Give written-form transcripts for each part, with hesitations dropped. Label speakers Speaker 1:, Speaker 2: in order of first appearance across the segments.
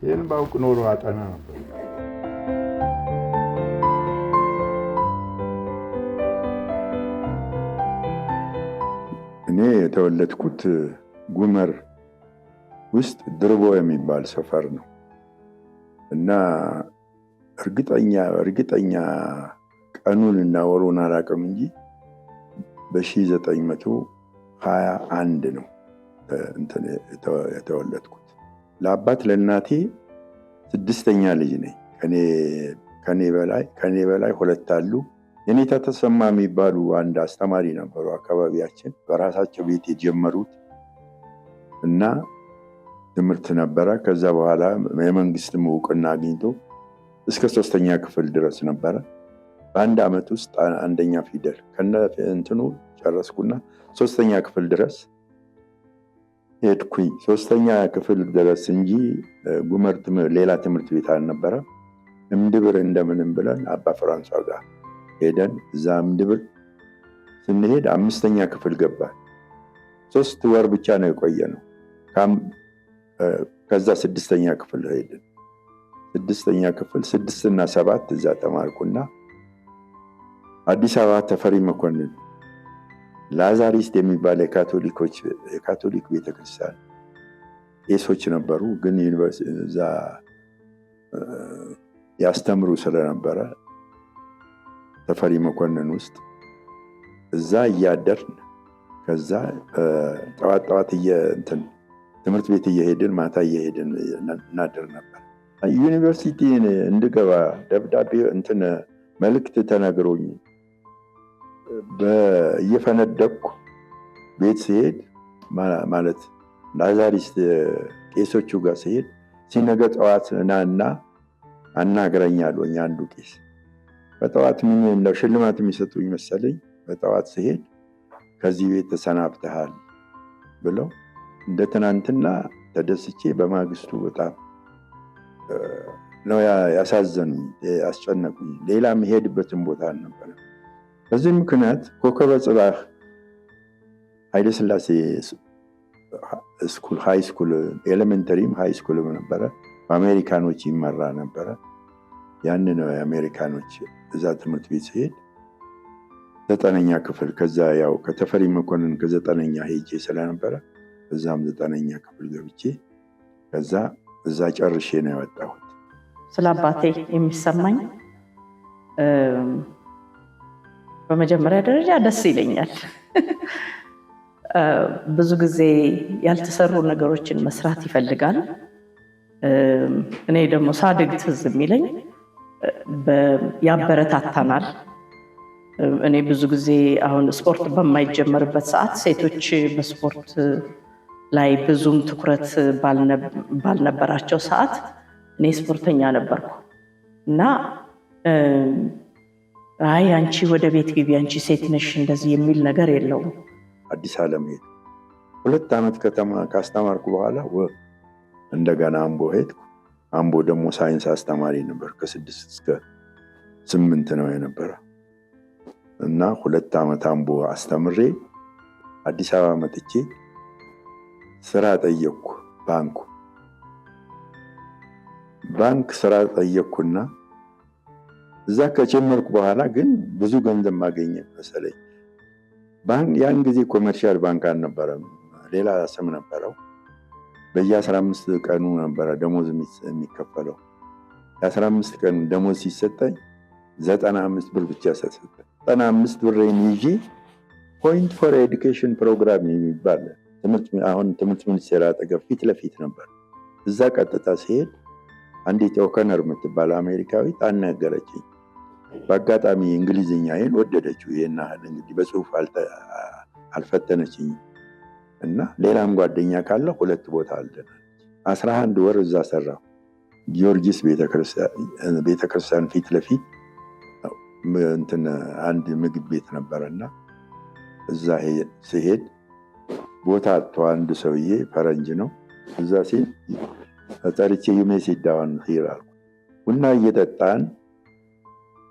Speaker 1: ይህን ባውቅ ኖሮ አጠና ነበር። እኔ የተወለድኩት ጉመር ውስጥ ድርቦ የሚባል ሰፈር ነው እና እርግጠኛ ቀኑን እና ወሩን አላውቅም እንጂ በ1921 ነው የተወለድኩት። ለአባት ለእናቴ ስድስተኛ ልጅ ነኝ። ከኔ በላይ ሁለት አሉ። የኔታ ተሰማ የሚባሉ አንድ አስተማሪ ነበሩ አካባቢያችን። በራሳቸው ቤት የጀመሩት እና ትምህርት ነበረ። ከዛ በኋላ የመንግስትም እውቅና አግኝቶ እስከ 3ኛ ክፍል ድረስ ነበረ። በአንድ ዓመት ውስጥ አንደኛ ፊደል ከነ እንትኑ ጨረስኩና 3ኛ ክፍል ድረስ ሄድኩኝ። 3ኛ ክፍል ድረስ እንጂ ጉመር ሌላ ትምህርት ቤት አልነበረ። እምድብር እንደምንም ብለን አባ ፍራንሷ ጋር ሄደን እዛ እምድብር ስንሄድ 5ኛ ክፍል ገባን። 3 ወር ብቻ ነው የቆየነው። ከዛ 6ኛ ክፍል ሄድን። 6ኛ ክፍል 6 እና 7 እዛ ተማርኩና አዲስ አበባ ተፈሪ መኮንን ላዛሪስት የሚባል የካቶሊክ ቤተክርስቲያን ቄሶች ነበሩ። ግን ዩኒቨርሲቲ እዛ ያስተምሩ ስለነበረ ተፈሪ መኮንን ውስጥ እዛ እያደርን ከዛ ጠዋት ትምህርት ቤት እየሄድን ማታ እየሄድን እናድር ነበር። ዩኒቨርሲቲ እንድገባ ደብዳቤ መልእክት ተነግሮኝ እየፈነደቅኩ ቤት ሲሄድ ማለት ላዛሪስት ቄሶቹ ጋር ሲሄድ ሲነገ ጠዋት ናና አናግረኛለኝ አንዱ ቄስ። በጠዋት ምን እንደው ሽልማት የሚሰጡኝ መሰለኝ። በጠዋት ሲሄድ ከዚህ ቤት ተሰናብተሃል ብለው እንደ ትናንትና ተደስቼ በማግስቱ በጣም ነው ያሳዘኑኝ፣ ያስጨነቁኝ። ሌላ መሄድበትን ቦታ አልነበረም። በዚህ ምክንያት ኮከበ ጽባህ ኃይለ ሥላሴ ስኩል ሃይ ስኩል ኤሌመንተሪም ሃይ ስኩልም ነበረ። በአሜሪካኖች ይመራ ነበረ። ያን ነው የአሜሪካኖች እዛ ትምህርት ቤት ሲሄድ 9ኛ ክፍል ከዛ ያው ከተፈሪ መኮንን ከ9ኛ ሄጄ ስለነበረ እዛም 9ኛ ክፍል ገብቼ ከዛ እዛ ጨርሼ ነው የወጣሁት።
Speaker 2: ስለ አባቴ የሚሰማኝ በመጀመሪያ ደረጃ ደስ ይለኛል። ብዙ ጊዜ ያልተሰሩ ነገሮችን መስራት ይፈልጋል። እኔ ደግሞ ሳድግ ትዝ የሚለኝ ያበረታታናል። እኔ ብዙ ጊዜ አሁን ስፖርት በማይጀመርበት ሰዓት ሴቶች በስፖርት ላይ ብዙም ትኩረት ባልነበራቸው ሰዓት እኔ ስፖርተኛ ነበርኩ እና አይ አንቺ ወደ ቤት ግቢ፣ አንቺ ሴት ነሽ እንደዚህ የሚል ነገር የለውም።
Speaker 1: አዲስ ዓለም ሄድኩ። 2 ዓመት ከተማ ካስተማርኩ በኋላ እንደገና አምቦ ሄድኩ። አምቦ ደግሞ ሳይንስ አስተማሪ ነበር። ከ6 እስከ 8 ነው የነበረ እና 2 ዓመት አምቦ አስተምሬ አዲስ አበባ መጥቼ ስራ ጠየቅኩ። ባንክ ስራ ጠየቅኩና እዛ ከጀመርኩ በኋላ ግን ብዙ ገንዘብ ማገኘ መሰለኝ። ያን ጊዜ ኮመርሻል ባንክ አልነበረም፣ ሌላ ስም ነበረው። በየ15 ቀኑ ነበረ ደሞዝ የሚከፈለው። የ15 ቀን ደሞዝ ሲሰጠኝ 95 ብር ብቻ ሰጠኝ። 95 ብሬን ይዤ ፖይንት ፎር ኤዱኬሽን ፕሮግራም የሚባል አሁን ትምህርት ሚኒስቴር አጠገብ ፊት ለፊት ነበር። እዛ ቀጥታ ሲሄድ አንዲት ኦከነር የምትባል አሜሪካዊት አናገረችኝ። በአጋጣሚ እንግሊዝኛዬን ወደደችው። ይሄን ያህል እንግዲህ በጽሁፍ አልፈተነችኝ እና ሌላም ጓደኛ ካለ 2 ቦታ አለና 11 ወር እዛ ሰራሁ። ጊዮርጊስ ቤተክርስቲያን ፊት ለፊት አንድ ምግብ ቤት ነበረና እዛ ሲሄድ ቦታ አጥቶ አንድ ሰውዬ ፈረንጅ ነው። እዛ ሲል ጠርቼ ዩሜሲዳውን ሂራል ቡና እየጠጣን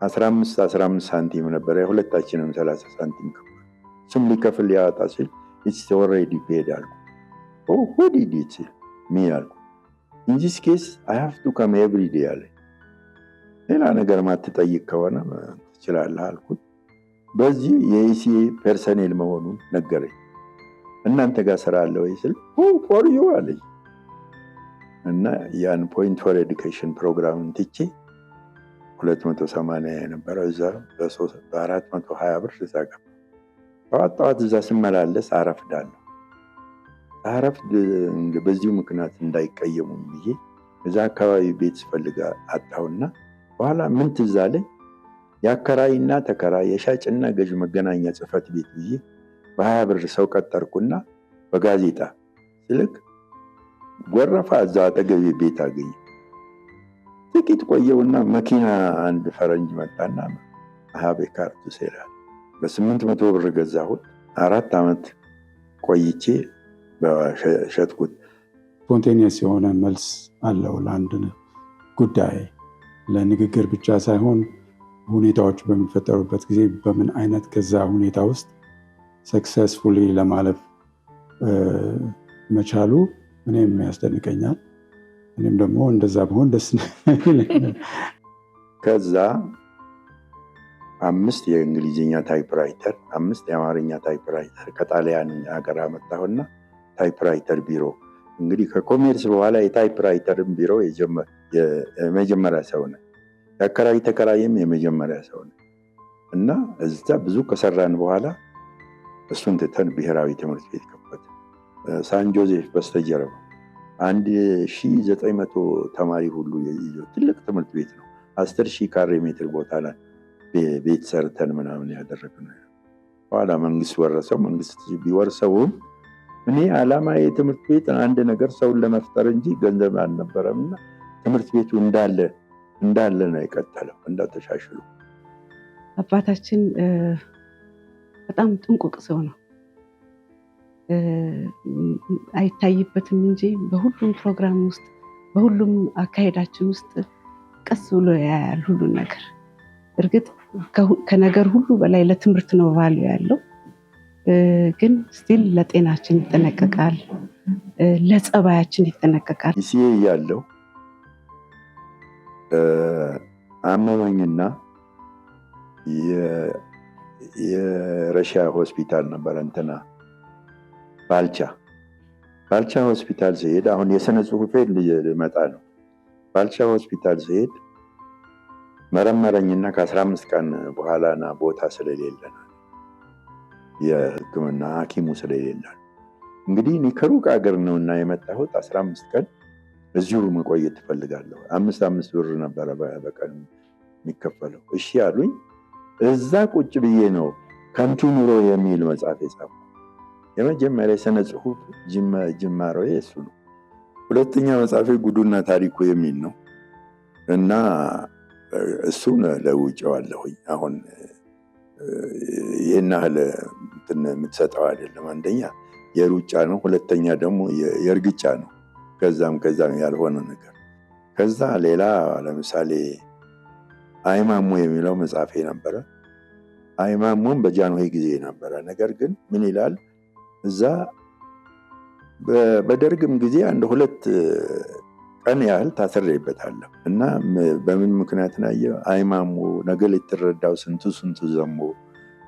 Speaker 1: 15 ሳንቲም ነበር። የሁለታችንም 30 ሳንቲም ከፈል። ስም ሊከፍል ሊያወጣ ሲል it's already paid አልኩ። what did it say? ሚያልኩ in this case I have to come every day አለ። ሌላ ነገር ማትጠይቅ ከሆነ ትችላለህ አልኩት። በዚህ የኢሲኤ ፐርሰኔል መሆኑን ነገረኝ። እናንተ ጋር ስራ አለ ወይ ስል for you አለኝ። እና ያን ፖይንት ፎር ኤዱኬሽን ፕሮግራም ትቼ 280 የነበረው እዛ በ420 ብር እዛ ገባ። ጠዋት እዛ ስመላለስ አረፍዳለሁ። በዚሁ ምክንያት እንዳይቀየሙኝ ብዬ እዛ አካባቢ ቤት ስፈልግ አጣሁና በኋላ ምን ትዝ አለኝ፣ የአከራይና ተከራይ የሻጭና ገዥ መገናኛ ጽሕፈት ቤት ብዬ በ20 ብር ሰው ቀጠርኩና በጋዜጣ ስልክ ጎረፋ እዛ አጠገቤ ቤት አገኘ። ጥቂት ቆየውና መኪና አንድ ፈረንጅ መጣና አሃቤ ካርቱ ሴላል በ800 ብር ገዛሁት። 4 ዓመት ቆይቼ በሸጥኩት።
Speaker 3: ስፖንቴኒየስ የሆነ መልስ አለው ለአንድ ጉዳይ። ለንግግር ብቻ ሳይሆን ሁኔታዎች በሚፈጠሩበት ጊዜ በምን አይነት ከዛ ሁኔታ ውስጥ ሰክሰስፉሊ ለማለፍ መቻሉ እኔም ያስደንቀኛል። እኔም ደግሞ እንደዛ ብሆን ደስ ይለኛል።
Speaker 1: ከዛ 5 የእንግሊዝኛ ታይፕራይተር 5 የአማርኛ ታይፕራይተር ከጣሊያን ሀገር አመጣሁና ታይፕራይተር ቢሮ እንግዲህ ከኮሜርስ በኋላ የታይፕራይተርን ቢሮ የመጀመሪያ ሰው ነው። የአከራይ ተከራይም የመጀመሪያ ሰው ነው። እና እዛ ብዙ ከሰራን በኋላ እሱን ትተን ብሔራዊ ትምህርት ቤት ከፈተ። ሳን ጆዜፍ በስተጀርባ 1900 ተማሪ ሁሉ ይዞ ትልቅ ትምህርት ቤት ነው። 10,000 ካሬ ሜትር ቦታ ላይ ቤት ሰርተን ምናምን ያደረግነው። በኋላ መንግስት ወረሰው። መንግስት ቢወርሰውም እኔ ዓላማዬ የትምህርት ቤት አንድ ነገር ሰውን ለመፍጠር እንጂ ገንዘብ አልነበረምና ትምህርት ቤቱ እንዳለ ነው የቀጠለው፣ እንዳተሻሽሉ።
Speaker 4: አባታችን በጣም ጥንቁቅ ሰው ነው። አይታይበትም እንጂ በሁሉም ፕሮግራም ውስጥ በሁሉም አካሄዳችን ውስጥ ቀስ ብሎ ያያል ሁሉን ነገር። እርግጥ ከነገር ሁሉ በላይ ለትምህርት ነው ቫልዩ ያለው፣ ግን ስቲል ለጤናችን ይጠነቀቃል፣ ለጸባያችን ይጠነቀቃል።
Speaker 1: ኢሲኤ ያለው አመመኝና የረሺያ ሆስፒታል ነበር እንትና ባልቻ ሆስፒታል ሲሄድ አሁን የስነ ጽሁፌ ልመጣ ነው። ባልቻ ሆስፒታል ሲሄድ መረመረኝና ከ15 ቀን በኋላና ቦታ ስለሌለ የሕክምና ሐኪሙ ስለሌለ እንግዲህ እኔ ከሩቅ ሀገር ነውና የመጣሁት 15 ቀን እዚሁ መቆየት ትፈልጋለሁ። 5 ብር ነበረ በቀን የሚከፈለው። እሺ አሉኝ። እዛ ቁጭ ብዬ ነው ከንቱ ኑሮ የሚል መጽሐፍ የጻፍኩት። የመጀመሪያ ስነ ጽሁፍ ጅማሬ እሱ ነው። ሁለተኛ መጽሐፌ ጉዱና ታሪኩ የሚል ነው እና እሱን ለውጬዋለሁኝ። አሁን ይህን ያህል የምትሰጠው አይደለም። አንደኛ የሩጫ ነው፣ ሁለተኛ ደግሞ የእርግጫ ነው። ከዛም ያልሆነ ነገር። ከዛ ሌላ ለምሳሌ አይማሞ የሚለው መጽሐፌ ነበረ። አይማሞም በጃንሆይ ጊዜ ነበረ። ነገር ግን ምን ይላል እዛ በደርግም ጊዜ 1-2 ቀን ያህል ታስሬበታለሁ እና በምን ምክንያት ናየ አይማሞ ነገ ልትረዳው ስንቱ ዘሞ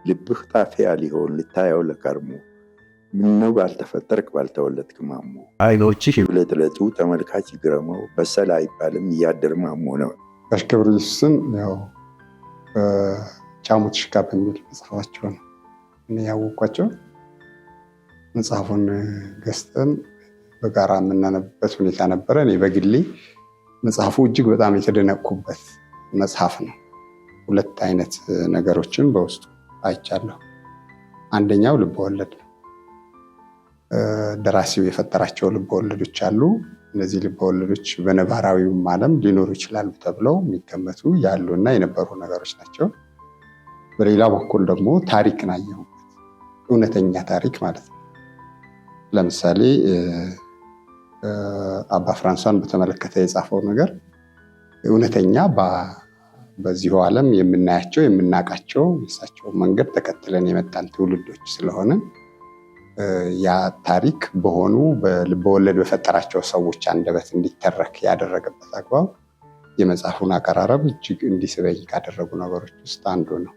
Speaker 1: ልብህ ጣፊያ ሊሆን ልታየው ለከርሞ ምነው ባልተፈጠርክ ባልተወለድክ ማሞ አይኖችሽ ይብለጥለጡ ተመልካች ይግረመው በሰል አይባልም እያደር ማሞ ነው።
Speaker 5: ጋሽ ገብረ ኢየሱስን ያው ጫሙት ሽካ በሚል መጽሐፋቸው ነው እኔ ያወቅኳቸው። መጽሐፉን ገዝተን በጋራ የምናነብበት ሁኔታ ነበረ። እኔ በግሌ መጽሐፉ እጅግ በጣም የተደነቅኩበት መጽሐፍ ነው። 2 አይነት ነገሮችን በውስጡ አይቻለሁ። አንደኛው ልበወለድ ነው። ደራሲው የፈጠራቸው ልበወለዶች አሉ። እነዚህ ልበወለዶች በነባራዊውም ዓለም ሊኖሩ ይችላሉ ተብለው የሚገመቱ ያሉና የነበሩ ነገሮች ናቸው። በሌላ በኩል ደግሞ ታሪክን አየሁበት፣ እውነተኛ ታሪክ ማለት ነው። ለምሳሌ አባ ፍራንሷን በተመለከተ የጻፈው ነገር እውነተኛ በዚሁ ዓለም የምናያቸው የምናውቃቸው የእሳቸው መንገድ ተከትለን የመጣን ትውልዶች ስለሆነ ያ ታሪክ በሆኑ በልበወለድ በፈጠራቸው ሰዎች አንደበት እንዲተረክ ያደረገበት አግባብ የመጽሐፉን አቀራረብ እጅግ እንዲስበኝ ካደረጉ ነገሮች ውስጥ አንዱ ነው።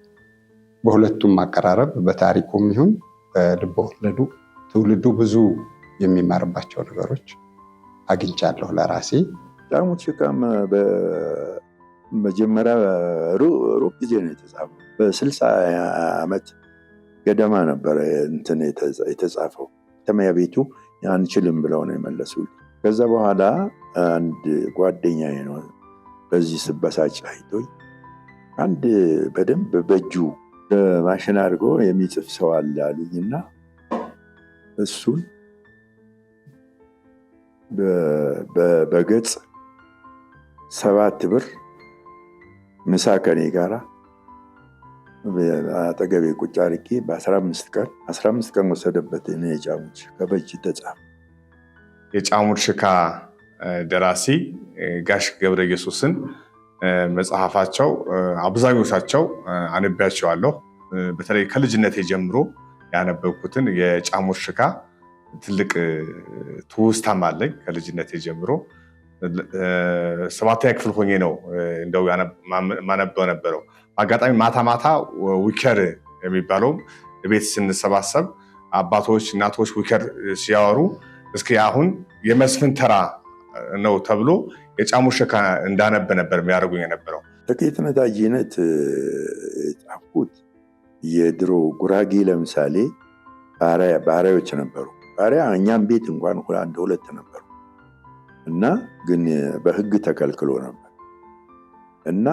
Speaker 5: በሁለቱም አቀራረብ በታሪኩም ይሁን በልበወለዱ ትውልዱ ብዙ የሚማርባቸው ነገሮች አግኝቻለሁ ለራሴ።
Speaker 1: ጫሙት ሽካም በመጀመሪያ ሩቅ ጊዜ ነው የተጻፈው። በ60 ዓመት ገደማ ነበረ እንትን የተጻፈው። ተመያ ቤቱ አንችልም ብለው ነው የመለሱልኝ። ከዛ በኋላ አንድ ጓደኛዬ ነው በዚህ ስበሳጭ አይቶኝ አንድ በደንብ በእጁ ማሽን አድርጎ የሚጽፍ ሰው አለ አሉኝና እሱን በገጽ 7 ብር ምሳ ከኔ ጋራ አጠገቤ ቁጭ አድርጌ በ15 ቀን ወሰደበት። እኔ የጫሙት ሽካ በእጅ ተጻፈ።
Speaker 6: የጫሙት ሽካ ደራሲ ጋሽ ገብረ ኢየሱስን መጽሐፋቸው አብዛኞቻቸው አንብቤያቸዋለሁ። በተለይ ከልጅነቴ ጀምሮ ያነበብኩትን የጫሙት ሽካ ትልቅ ትውስታም አለኝ። ከልጅነቴ ጀምሮ 7ኛ ክፍል ሆኜ ነው እንደው ማነበው ነበረው። አጋጣሚ ማታ ዊከር የሚባለው ቤት ስንሰባሰብ አባቶች እናቶች ዊከር ሲያወሩ እስኪ አሁን የመስፍን ተራ ነው ተብሎ የጫሙት ሽካ እንዳነብ ነበር የሚያደርጉኝ የነበረው።
Speaker 1: ተከይትነት አጂነት ጻፍኩት። የድሮ ጉራጌ ለምሳሌ ባሪያዎች ነበሩ። ባሪያ እኛም ቤት እንኳን 1-2 ነበሩ እና ግን በሕግ ተከልክሎ ነበር እና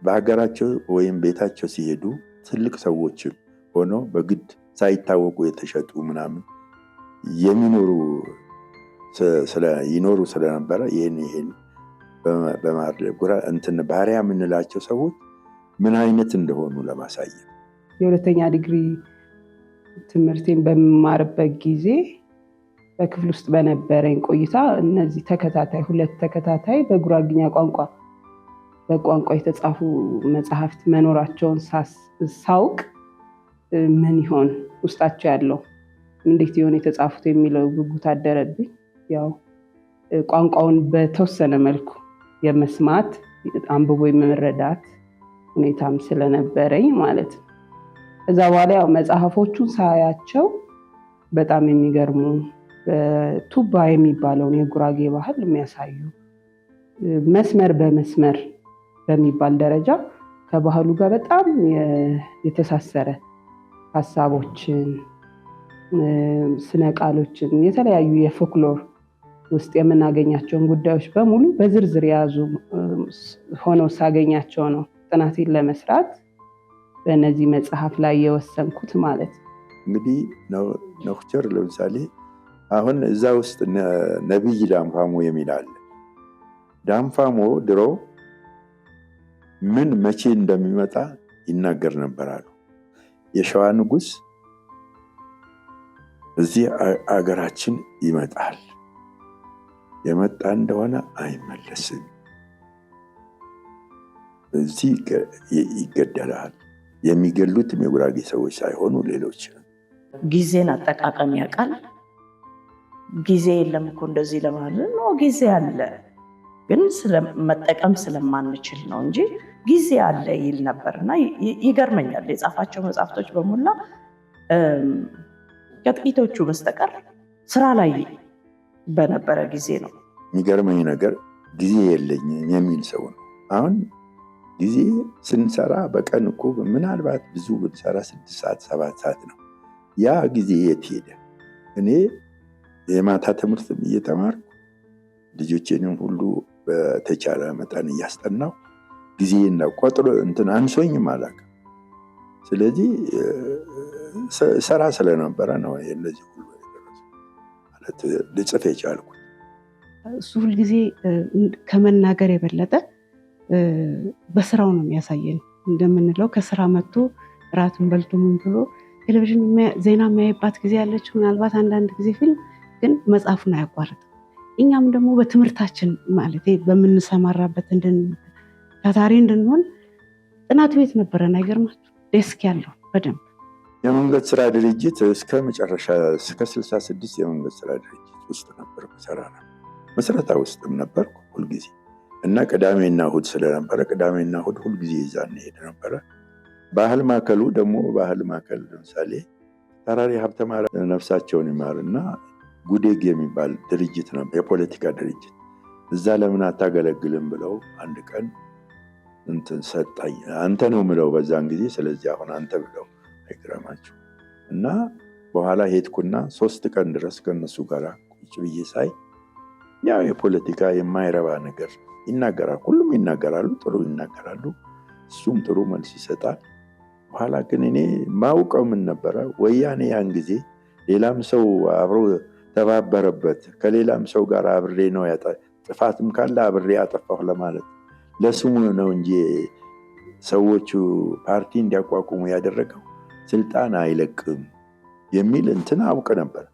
Speaker 1: በሀገራቸው ወይም ቤታቸው ሲሄዱ ትልቅ ሰዎች ሆነው በግድ ሳይታወቁ የተሸጡ ምናምን ይኖሩ ስለነበረ ይህን በማድረግ እንትን ባሪያ የምንላቸው ሰዎች ምን አይነት እንደሆኑ ለማሳየት
Speaker 4: የሁለተኛ ዲግሪ ትምህርቴን በመማርበት ጊዜ በክፍል ውስጥ በነበረኝ ቆይታ እነዚህ 2 ተከታታይ በጉራግኛ በቋንቋ የተጻፉ መጽሐፍት መኖራቸውን ሳውቅ ምን ይሆን ውስጣቸው ያለው እንዴት ይሆን የተጻፉት የሚለው ጉጉት አደረብኝ። ያው ቋንቋውን በተወሰነ መልኩ የመስማት አንብቦ የመረዳት ሁኔታም ስለነበረኝ ማለት ነው። ከዛ በኋላ ያው መጽሐፎቹን ሳያቸው በጣም የሚገርሙ ቱባ የሚባለውን የጉራጌ ባህል የሚያሳዩ መስመር በመስመር በሚባል ደረጃ ከባህሉ ጋር በጣም የተሳሰረ ሀሳቦችን፣ ስነ ቃሎችን፣ የተለያዩ የፎክሎር ውስጥ የምናገኛቸውን ጉዳዮች በሙሉ በዝርዝር የያዙ ሆነው ሳገኛቸው ነው ጥናቴን ለመስራት በእነዚህ መጽሐፍ ላይ የወሰንኩት ማለት ነው።
Speaker 1: እንግዲህ ነኩቸር ለምሳሌ አሁን እዛ ውስጥ ነቢይ ዳንፋሞ የሚል አለ። ዳንፋሞ ድሮ ምን መቼ እንደሚመጣ ይናገር ነበር አሉ። የሸዋ ንጉስ እዚህ አገራችን ይመጣል፣ የመጣ እንደሆነ አይመለስም፣ እዚህ ይገደላል። የሚገሉትም የጉራጌ ሰዎች ሳይሆኑ ሌሎች።
Speaker 2: ጊዜን አጠቃቀም ያውቃል። ጊዜ የለም እኮ እንደዚህ ለማለት ነው። ጊዜ አለ ግን መጠቀም ስለማንችል ነው እንጂ ጊዜ አለ ይል ነበርና ይገርመኛል። የጻፋቸው መጽሐፍቶች በሙላ ከጥቂቶቹ በስተቀር ስራ ላይ በነበረ ጊዜ ነው።
Speaker 1: የሚገርመኝ ነገር ጊዜ የለኝም የሚል ሰው ነው። አሁን ጊዜ ስንሰራ በቀን እኮ ምናልባት ብዙ ብንሰራ 6 ሰዓት 7 ሰዓት ነው። ያ ጊዜ የት ሄደ? እኔ የማታ ትምህርትም እየተማርኩ ልጆቼንም ሁሉ በተቻለ መጠን እያስጠናው ጊዜ ቆጥሮ እንትን አንሶኝም አላውቅም። ስለዚህ ሰራ ስለነበረ ነው እንደዚህ ሁሉ ማለት ልጽፍ የቻልኩት።
Speaker 4: እሱ ሁልጊዜ ከመናገር የበለጠ በስራው ነው የሚያሳየን። እንደምንለው ከስራ መጥቶ ራቱን በልቶ ምን ብሎ ቴሌቪዥን ዜና የሚያይባት ጊዜ ያለች፣ ምናልባት አንዳንድ ጊዜ ፊልም፣ ግን መጽሐፉን አያቋርጥም። እኛም ደግሞ በትምህርታችን ማለት በምንሰማራበት ታታሪ እንድንሆን ጥናት ቤት ነበረን። አይገርማችሁ? ዴስክ ያለው በደንብ
Speaker 1: የመንገድ ስራ ድርጅት እስከ መጨረሻ እስከ 66 የመንገድ ስራ ድርጅት ውስጥ ነበር ሰራራ መስረታ ውስጥም ነበር ሁልጊዜ እና ቅዳሜና እሑድ ስለነበረ ቅዳሜና እሑድ ሁልጊዜ ይዛን ሄድ ነበረ። ባህል ማዕከሉ ደግሞ ባህል ማዕከል ለምሳሌ ተራሪ ሀብተማርያም ነፍሳቸውን ይማርና ጉዴግ የሚባል ድርጅት ነበር የፖለቲካ ድርጅት። እዛ ለምን አታገለግልም ብለው አንድ ቀን እንትን ሰጣኝ። አንተ ነው ምለው በዛን ጊዜ ስለዚህ አሁን አንተ ብለው አይገርማችሁ እና በኋላ ሄድኩና 3 ቀን ድረስ ከነሱ ጋር ቁጭ ብዬ ሳይ ያው የፖለቲካ የማይረባ ነገር ይናገራል። ሁሉም ይናገራሉ፣ ጥሩ ይናገራሉ፣ እሱም ጥሩ መልስ ይሰጣል። በኋላ ግን እኔ ማውቀው ምን ነበረ ወያኔ ያን ጊዜ ሌላም ሰው አብሮ ተባበረበት ከሌላም ሰው ጋር አብሬ ነው ጥፋትም ካለ አብሬ አጠፋሁ ለማለት ለስሙ ነው እንጂ ሰዎቹ ፓርቲ እንዲያቋቁሙ ያደረገው ስልጣን አይለቅም የሚል እንትን አውቅ ነበር።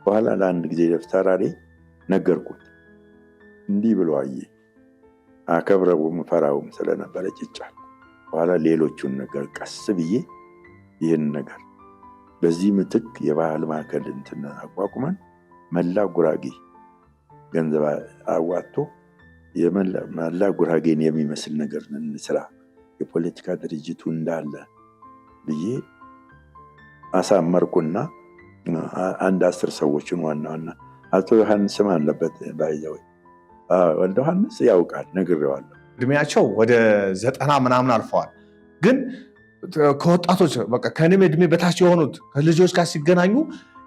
Speaker 1: በኋላ ለአንድ ጊዜ ደፍተራሪ ነገርኩት። እንዲህ ብሎ አየ አከብረውም ፈራውም ስለነበረ ጭጫል። በኋላ ሌሎቹን ነገር ቀስ ብዬ ይህን ነገር በዚህ ምትክ የባህል ማዕከል እንትን አቋቁመን መላ ጉራጌ ገንዘብ አዋጥቶ የመላ ጉራጌን የሚመስል ነገር እንስራ የፖለቲካ ድርጅቱ እንዳለ ብዬ አሳመርኩና አንድ 10 ሰዎችን ዋና አቶ ዮሐንስም አለበት ባይዘው ወልደ ዮሐንስ ያውቃል ነግሬዋለሁ።
Speaker 6: እድሜያቸው ወደ 90 ምናምን አልፈዋል። ግን ከወጣቶች በቃ ከኔም እድሜ በታች የሆኑት ከልጆች ጋር ሲገናኙ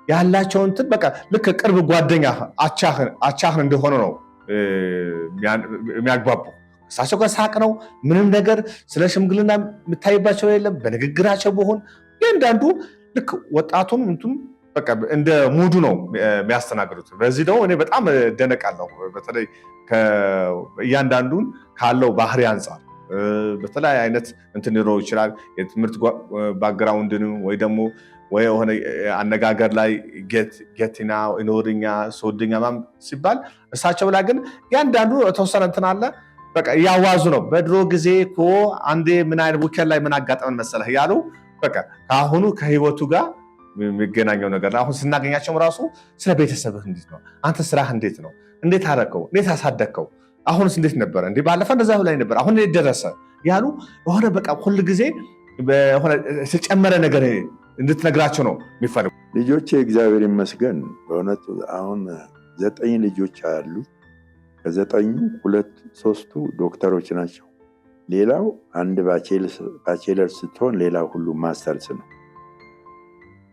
Speaker 6: ያላቸው እንትን በቃ ልክ ቅርብ ጓደኛ አቻህን እንደሆነ ነው የሚያግባቡ። እሳቸው ጋር ሳቅ ነው ምንም ነገር ስለ ሽምግልና የምታይባቸው የለም። በንግግራቸው በሆን እያንዳንዱ ልክ ወጣቱን እንትን በቃ እንደ ሙዱ ነው የሚያስተናግዱት። በዚህ ደግሞ እኔ በጣም እደነቃለሁ። በተለይ እያንዳንዱን ካለው ባህሪ አንጻር በተለይ አይነት እንትን ሊኖረው ይችላል። የትምህርት ባክግራውንድን ወይ ደግሞ ወይ የሆነ አነጋገር ላይ ጌቲና ኖርኛ ሶድኛ ሲባል እሳቸው ላይ ግን እያንዳንዱ የተወሰነ እንትን አለ። በቃ እያዋዙ ነው። በድሮ ጊዜ እኮ አንዴ ምን አይነት ውከል ላይ ምን አጋጠመን መሰለህ ያሉ በቃ ከአሁኑ ከህይወቱ ጋር የሚገናኘው ነገር አሁን ስናገኛቸው ራሱ ስለ ቤተሰብህ እንዴት ነው? አንተ ስራህ እንዴት ነው? እንዴት አደረከው? እንዴት አሳደግከው? አሁንስ እንዴት ነበር? እንዴ ባለፈ እንደዛ ላይ ነበር አሁን እንዴት ደረሰ? ያሉ የሆነ በቃ ሁሉ ጊዜ በሆነ ተጨመረ ነገር እንድትነግራቸው ነው የሚፈልጉ።
Speaker 1: ልጆቼ እግዚአብሔር ይመስገን በእውነት አሁን 9 ልጆች አሉ። ከ9ኙ 2-3ቱ ዶክተሮች ናቸው። ሌላው አንድ ባቼለር ስትሆን ሌላው ሁሉ ማስተርስ ነው።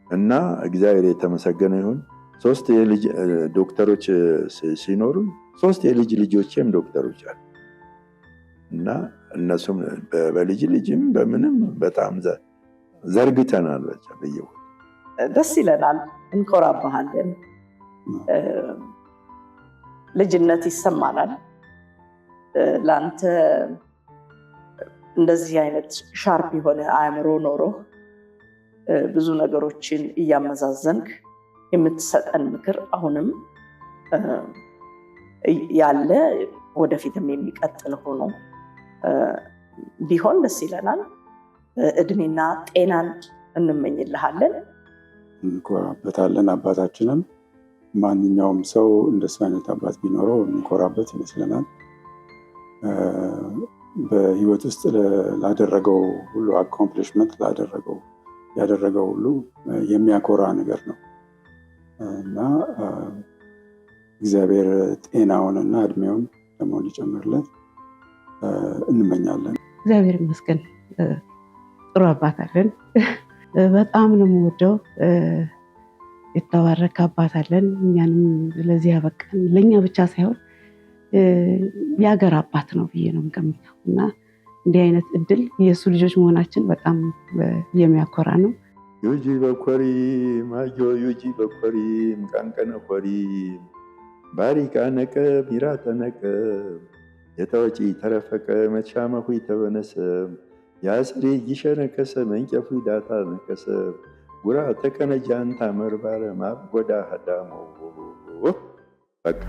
Speaker 1: እና እግዚአብሔር የተመሰገነ ይሁን 3 የልጅ ዶክተሮች ሲኖሩ 3 የልጅ ልጆችም ዶክተሮች አሉ። እና እነሱም በልጅም በምንም በጣም ዘርግተናል። በየው
Speaker 2: ደስ ይለናል፣ እንኮራባሃለን። ልጅነት ይሰማናል። ለአንተ እንደዚህ አይነት ሻርፕ የሆነ አእምሮ ኖሮ ብዙ ነገሮችን እያመዛዘንክ የምትሰጠን ምክር አሁንም ያለ ወደፊትም የሚቀጥል ሆኖ ቢሆን ደስ ይለናል። እድሜና ጤናን እንመኝልሃለን።
Speaker 3: እንኮራበታለን። አባታችንም ማንኛውም ሰው እንደሱ አይነት አባት ቢኖረው እንኮራበት ይመስለናል። በህይወት ውስጥ ላደረገው ሁሉ አኮምፕሊሽመንት ያደረገው ሁሉ የሚያኮራ ነገር ነው እና እግዚአብሔር ጤናውንና እድሜውን ደግሞ እንዲጨምርለት እንመኛለን።
Speaker 4: እግዚአብሔር ይመስገን ጥሩ አባት አለን። በጣም ነው የምወደው። የተባረከ አባት አለን። እኛንም ለዚህ ያበቃን ለእኛ ብቻ ሳይሆን የሀገር አባት ነው ብዬ ነው የምገምተው እና እንዲህ አይነት እድል የእሱ ልጆች መሆናችን በጣም የሚያኮራ ነው።
Speaker 1: ዩጂ በኮሪም አዮ ዩጂ በኮሪም ቃንቀነ ኮሪም ባሪቃ ነቀ ቢራ ተነቀ የተወጪ ተረፈቀ መቻመሁ ተበነሰ ያስሪ ይሸነከሰ መንጨፉ ዳታ ነከሰ ጉራ ተከነጃንታ መርባረ ማጎዳ ሀዳሞ በቃ